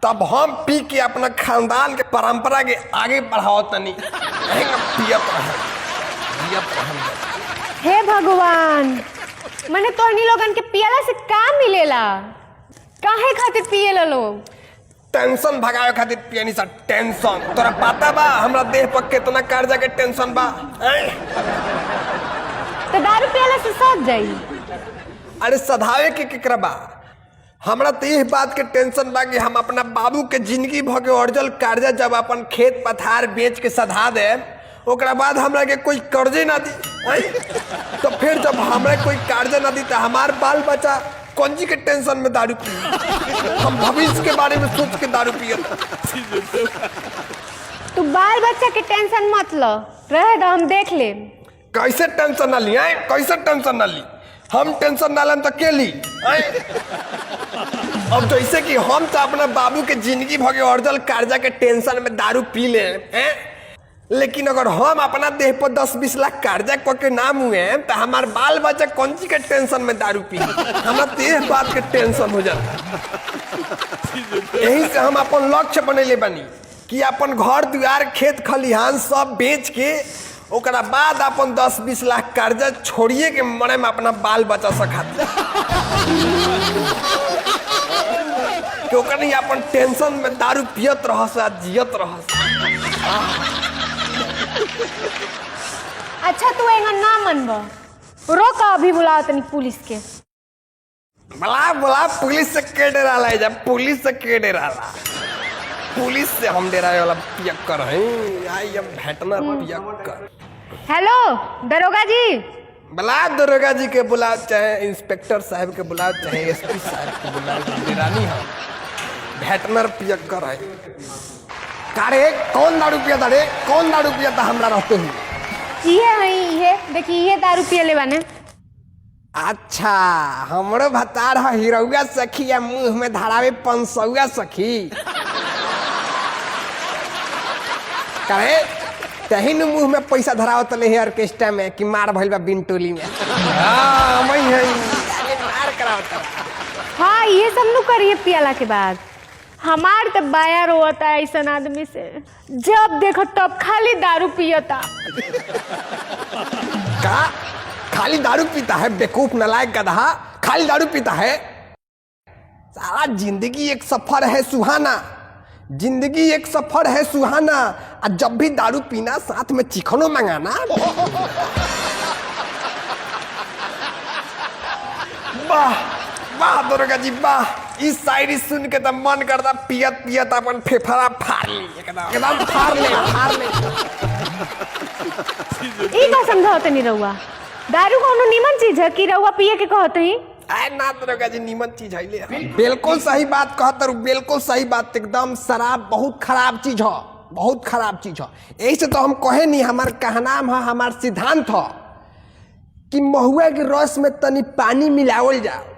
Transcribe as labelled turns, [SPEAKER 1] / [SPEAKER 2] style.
[SPEAKER 1] तब हम पी के अपना खानदान के परंपरा के आगे बढ़ाओ तनी पियत
[SPEAKER 2] हे भगवान, मने तोहनी लोगन के पियला से का मिलेला? काहे खातिर पियला लोग?
[SPEAKER 1] टेंशन भगावे खातिर पियनी सा टेंशन। तोरा पता बा हमरा देह पर कितना कर्जा के टेंशन बा?
[SPEAKER 2] तो दारू पियला से सध जाई।
[SPEAKER 1] अरे सधावे के केकरा बा? हमरा तो यह बात के टेंशन बा कि हम अपना बाबू के जिंदगी भर के अर्जल कर्जा जब अपन खेत पथार बेच के सधा दे, ओकरा बाद हमरा के कोई कर्जे ना दी तो फिर जब हमरा कोई कर्जा ना दी तो हमार बाल बच्चा कौन जी के टेंशन में दारू पी? हम भविष्य के बारे में सोच के दारू पिए।
[SPEAKER 2] तू बाल बच्चा के टेंशन मत लो, रहे दो, हम देख ले।
[SPEAKER 1] कैसे टेंशन ना ली? कैसे टेंशन ना ली? हम टेंशन ना लें तो के ली? अब जैसे कि हम तो अपना बाबू के जिंदगी भर के अर्जल कर्जा के टेंशन में दारू पी ले, लेकिन अगर हम अपना देह पर 10-20 लाख कर्जा करके नाम हुए तो हमारे बाल बच्चा कौन सी के टेंशन में दारू पी? हमारा तेज बात के टेंशन हो जाता। यही से हम अपन लक्ष्य बनेले बनी कि अपन घर द्वार खेत खलिहान सब बेच के ओकरा बाद अपन 10-20 लाख कर्जा छोड़िए के मरे में अपना बाल बच्चा सखाते क्योंकि अपन टेंशन में दारू पियत रहस जियत रहस।
[SPEAKER 2] अच्छा तू एंगा ना मनबा, रोक अभी बुलाओ तनी पुलिस के।
[SPEAKER 1] बुला पुलिस से के डराला है? जब पुलिस से के डराला? पुलिस से हम डराए वाला पियक्कर हैं। आई हम भेटनर पियक्कर।
[SPEAKER 2] हेलो दरोगा जी।
[SPEAKER 1] बुला दरोगा जी के बुलाओ, चाहे इंस्पेक्टर साहब के बुलाओ, चाहे एसपी साहब के बुलाओ, डरानी हम भेटनर पियक्कर है। कारे कौन दारू पिया रे? कौन दारू पिया था हमरा रहते हुए?
[SPEAKER 2] ये देखिए, ये दारू पिए ले बाने।
[SPEAKER 1] अच्छा, हमरो भतार है हिरौआ सखी या मुंह में धरावे 500 सखी। कहे तही न मुंह में पैसा धरावत ले ऑर्केस्ट्रा में कि मार भइल बा बिनटोली में। हां मैं है मार करावत।
[SPEAKER 2] हाँ ये सब नु करिए पियाला के बाद। हमार तो बाया रोता है ऐसा आदमी से, जब देखो तब खाली दारू पियता।
[SPEAKER 1] का खाली दारू पीता है? बेवकूफ नालायक गधा, खाली दारू पीता है? सारा जिंदगी एक सफर है सुहाना, जिंदगी एक सफर है सुहाना, और जब भी दारू पीना साथ में चिकनो मंगाना। वाह वाह दरोगा जी वाह, इस शायरी सुन के तो मन करता पियत पियत अपन फेफड़ा फाड़ ली, एकदम फाड़ ले।
[SPEAKER 2] ई का समझाओ नहीं रहुआ? दारू कोनो नीमन चीज है कि रहुआ पिए के कहते ही?
[SPEAKER 1] ना दरोगा जी नीमन चीज है ले। बिल्कुल सही बात कहते, बिल्कुल सही बात एकदम। शराब बहुत खराब चीज है, बहुत खराब चीज है। यही से तो हम कहे नहीं, हमार कहनाम है, हमार सिद्धांत है कि महुआ के रस में तनी पानी मिलावल जाओ